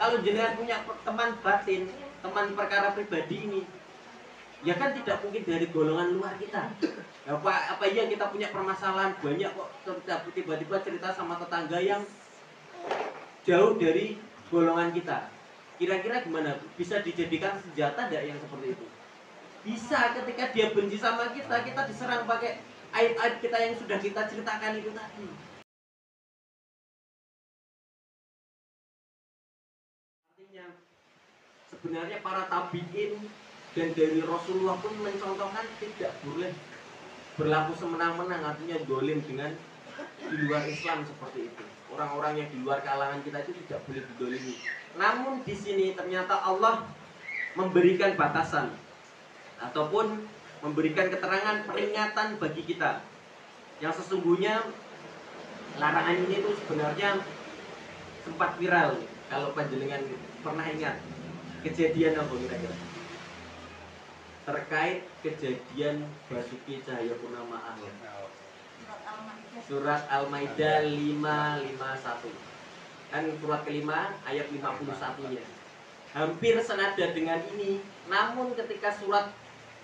Kalau jenengan punya teman batin, teman perkara pribadi ini, ya kan tidak mungkin dari golongan luar kita. Apa iya kita punya permasalahan banyak kok, tiba-tiba cerita sama tetangga yang jauh dari golongan kita. Kira-kira gimana? Bisa dijadikan senjata tidak yang seperti itu? Bisa. Ketika dia benci sama kita, kita diserang pakai aib-aib kita yang sudah kita ceritakan itu tadi. Artinya sebenarnya para tabiin dan dari Rasulullah pun mencontohkan tidak boleh berlaku semenang-menang, artinya dolim dengan di luar Islam seperti itu. Orang-orang yang di luar kalangan kita itu tidak boleh didolimi. Namun di sini ternyata Allah memberikan batasan ataupun memberikan keterangan peringatan bagi kita yang sesungguhnya larangan ini itu sebenarnya sempat viral. Kalau panjenengan pernah ingat kejadian apa kira-kira terkait kejadian Basuki Cahayapurnama Ahok? Surat Al-Maidah 551. Kan surat kelima ayat 51-nya. Hampir senada dengan ini, namun ketika surat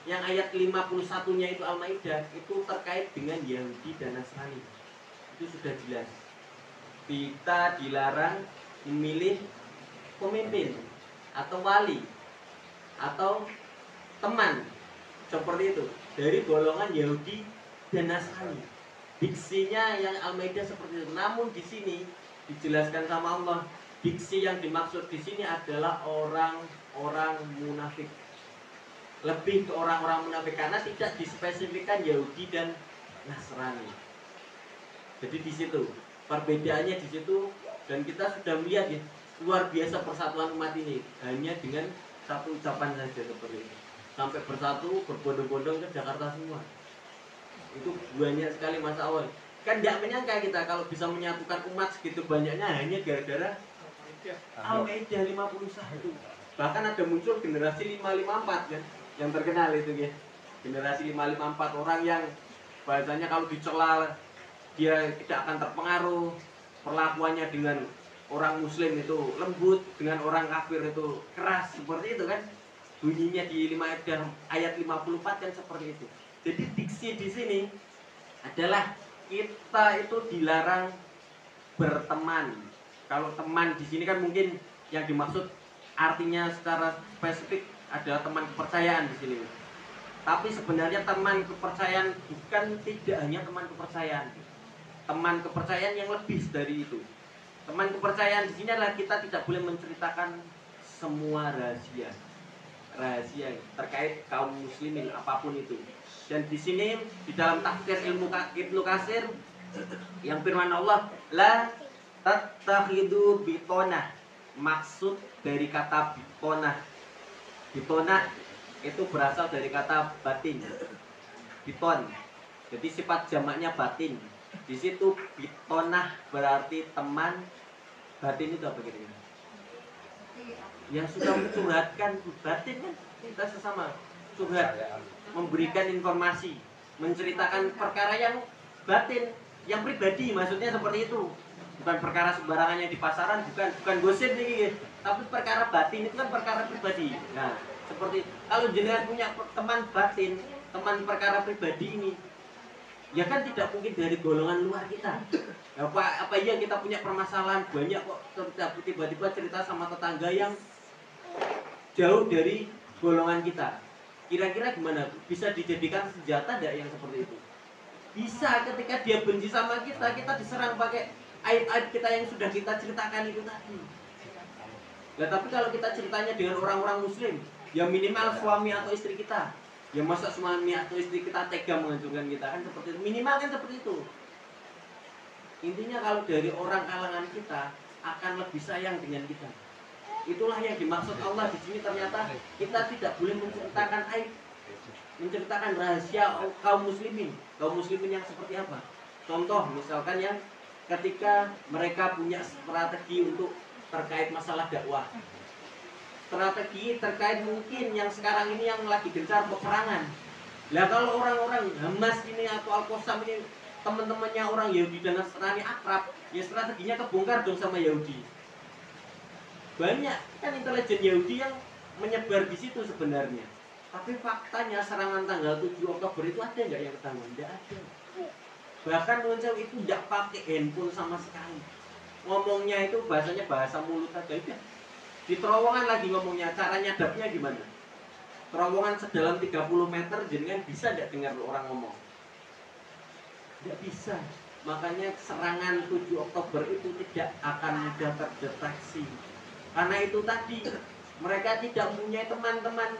yang ayat 51-nya itu Al-Maidah itu terkait dengan Yahudi dan Nasrani. Itu sudah jelas. Kita dilarang memilih pemimpin atau wali atau teman seperti itu dari golongan Yahudi dan Nasrani. Diksinya yang Al-Maidah seperti itu. Namun di sini dijelaskan sama Allah, diksi yang dimaksud di sini adalah orang-orang munafik. Lebih ke orang-orang munafik karena tidak dispesifikkan Yahudi dan Nasrani. Jadi di situ perbedaannya di situ, dan kita sudah melihat ya luar biasa persatuan umat ini hanya dengan satu ucapan saja seperti itu. Sampai bersatu berbondong-bondong ke Jakarta semua. Itu banyak sekali masa awal. Kan tidak menyangka kita kalau bisa menyatukan umat segitu banyaknya hanya gara-gara Al-Maidah 51. Bahkan ada muncul generasi 554 kan, yang terkenal itu ya. Generasi 554 orang yang bahasanya kalau dicela dia tidak akan terpengaruh, perlakuannya dengan orang muslim itu lembut, dengan orang kafir itu keras, seperti itu kan. Bunyinya di ayat 54 kan seperti itu. Jadi diksi di sini adalah kita itu dilarang berteman. Kalau teman di sini kan mungkin yang dimaksud artinya secara spesifik adalah teman kepercayaan di sini. Tapi sebenarnya teman kepercayaan bukan tidak hanya teman kepercayaan. Teman kepercayaan yang lebih dari itu. Teman kepercayaan di sini adalah kita tidak boleh menceritakan semua rahasia terkait kaum muslimin apapun itu. Dan di sini di dalam tafsir Ibnu Katsir yang firman Allah la tattakhidu bitonah, maksud dari kata bitonah itu berasal dari kata batin, biton. Jadi sifat jamaknya batin. Di situ bitonah berarti teman, batin itu apa kira-kira? Yang sudah mencurhatkan, batin kan kita sesama curhat, memberikan informasi, menceritakan perkara yang batin, yang pribadi, maksudnya seperti itu. Bukan perkara sembarangan yang di pasaran, bukan gosip nih, tapi perkara batin itu kan perkara pribadi. Nah, seperti kalau jenengan punya teman batin, teman perkara pribadi ini, ya kan tidak mungkin dari golongan luar kita. Apa iya kita punya permasalahan banyak kok, tiba-tiba cerita sama tetangga yang jauh dari golongan kita. Kira-kira gimana? Bisa dijadikan senjata tidak yang seperti itu? Bisa. Ketika dia benci sama kita, kita diserang pakai aib-aib kita yang sudah kita ceritakan itu tadi. Nah, tapi kalau kita ceritanya dengan orang-orang muslim, ya minimal suami atau istri kita, ya masa suami atau istri kita tega menghancurkan kita, kan seperti itu. Minimal kan seperti itu. Intinya kalau dari orang kalangan kita akan lebih sayang dengan kita. Itulah yang dimaksud Allah di sini. Ternyata kita tidak boleh menceritakan aib, menceritakan rahasia kaum muslimin yang seperti apa. Contoh misalkan yang ketika mereka punya strategi untuk terkait masalah dakwah, strategi terkait mungkin yang sekarang ini yang lagi gencar peperangan. Lah kalau orang-orang Hamas ini atau Al-Qassam ini teman-temannya orang Yahudi dan Nasrani akrab, ya strateginya kebongkar dong sama Yahudi. Banyak kan intelijen Yahudi yang menyebar di situ sebenarnya. Tapi faktanya serangan tanggal 7 Oktober itu ada nggak yang ketahuan? Tidak ada. Bahkan Nuncel itu tidak pakai handphone sama sekali. Ngomongnya itu bahasanya bahasa mulut aja. Di terowongan lagi ngomongnya, cara nyadapnya gimana? Terowongan sedalam 30 meter, jenengan bisa tidak dengar orang ngomong? Tidak bisa. Makanya serangan 7 Oktober itu tidak akan mudah terdeteksi. Karena itu tadi, mereka tidak punya teman-teman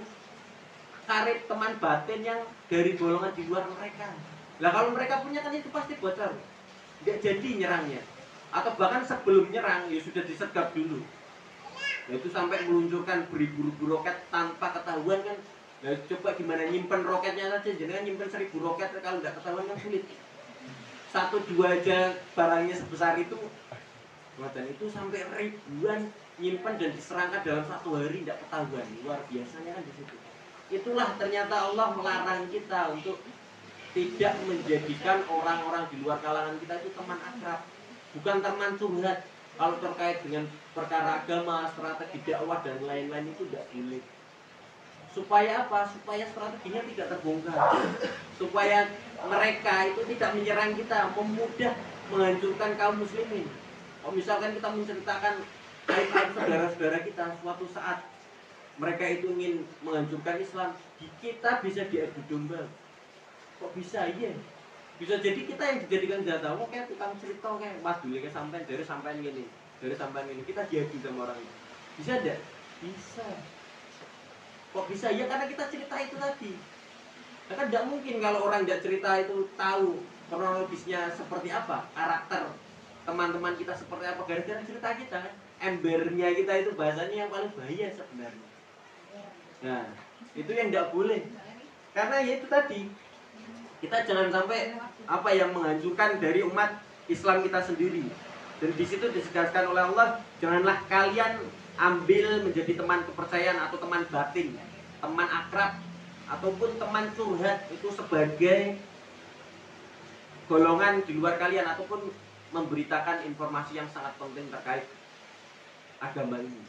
karib, teman batin yang dari golongan di luar mereka. Lah kalau mereka punya kan itu pasti bocor. Tidak jadi nyerangnya. Atau bahkan sebelum nyerang, ya sudah disergap dulu. Nah, itu sampai meluncurkan beribu-ribu roket tanpa ketahuan kan. Nah, coba gimana nyimpen roketnya saja. Jangan nyimpen 1000 roket, kalau tidak ketahuan kan sulit. 1-2 aja barangnya sebesar itu. Dan itu sampai ribuan nyimpan dan diserangkan dalam 1 hari tidak ketahuan. Luar biasanya kan di situ. Itulah ternyata Allah melarang kita untuk tidak menjadikan orang-orang di luar kalangan kita itu teman akrab, bukan teman curhat. Kalau terkait dengan perkara agama, strategi dakwah dan lain-lain itu tidak boleh. Supaya apa? Supaya strateginya tidak terbongkar. Supaya mereka itu tidak menyerang kita, memudah menghancurkan kaum muslimin. Kalau misalkan kita menceritakan aib-aib saudara-saudara kita, suatu saat mereka itu ingin menghancurkan Islam, kita bisa diadu domba. Kok bisa? Iya. Bisa jadi kita yang dijadikan senjata. Oh, kayak tukang cerita kayak Mas Dule kayak sampean dari sampean gini, dari sampean ini. Kita diadu sama orang itu. Bisa enggak? Bisa. Kok bisa? Ya karena kita cerita itu tadi. Ya kan tidak mungkin kalau orang tidak cerita itu tahu kronologisnya seperti apa, karakter teman-teman kita seperti apa, gara-gara cerita kita kan. Embernya kita itu bahasanya yang paling bahaya sebenarnya. Nah, itu yang tidak boleh. Karena ya itu tadi, kita jangan sampai apa yang menghancurkan dari umat Islam kita sendiri. Dan di situ disebutkan oleh Allah, janganlah kalian ambil menjadi teman kepercayaan atau teman batin, teman akrab ataupun teman curhat itu sebagai golongan di luar kalian ataupun memberitakan informasi yang sangat penting terkait agama ini.